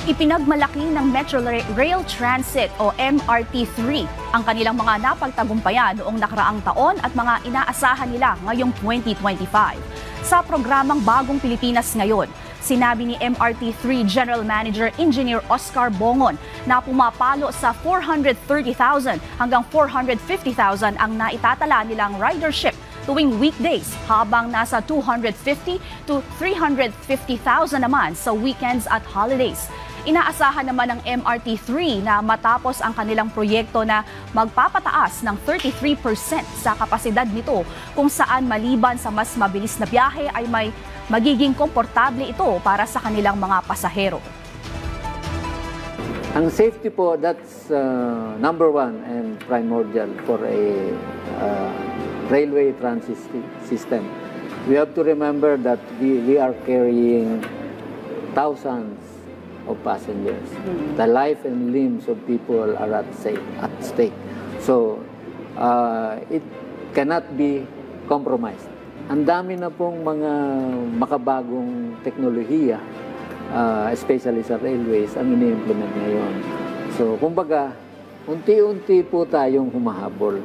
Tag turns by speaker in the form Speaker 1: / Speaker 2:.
Speaker 1: Ipinagmalaki ng Metro Rail Transit o MRT3 ang kanilang mga napagtagumpayan noong nakaraang taon at mga inaasahan nila ngayong 2025. Sa programang Bagong Pilipinas Ngayon, sinabi ni MRT3 General Manager Engineer Oscar Bongon na pumapalo sa 430,000 hanggang 450,000 ang naitatala nilang ridership tuwing weekdays habang nasa 250 to 350,000 naman sa weekends at holidays. Inaasahan naman ng MRT3 na matapos ang kanilang proyekto na magpapataas ng 33% sa kapasidad nito kung saan maliban sa mas mabilis na biyahe ay may magiging komportable ito para sa kanilang mga pasahero.
Speaker 2: Ang safety po, that's number one and primordial for a railway transit system. We have to remember that we are carrying thousands of passengers. The life and limbs of people are at stake. So, it cannot be compromised. Ang dami na pong mga makabagong teknolohiya, especially sa railways, ang ini-implement ngayon. So, kumbaga, unti-unti po tayong humahabol.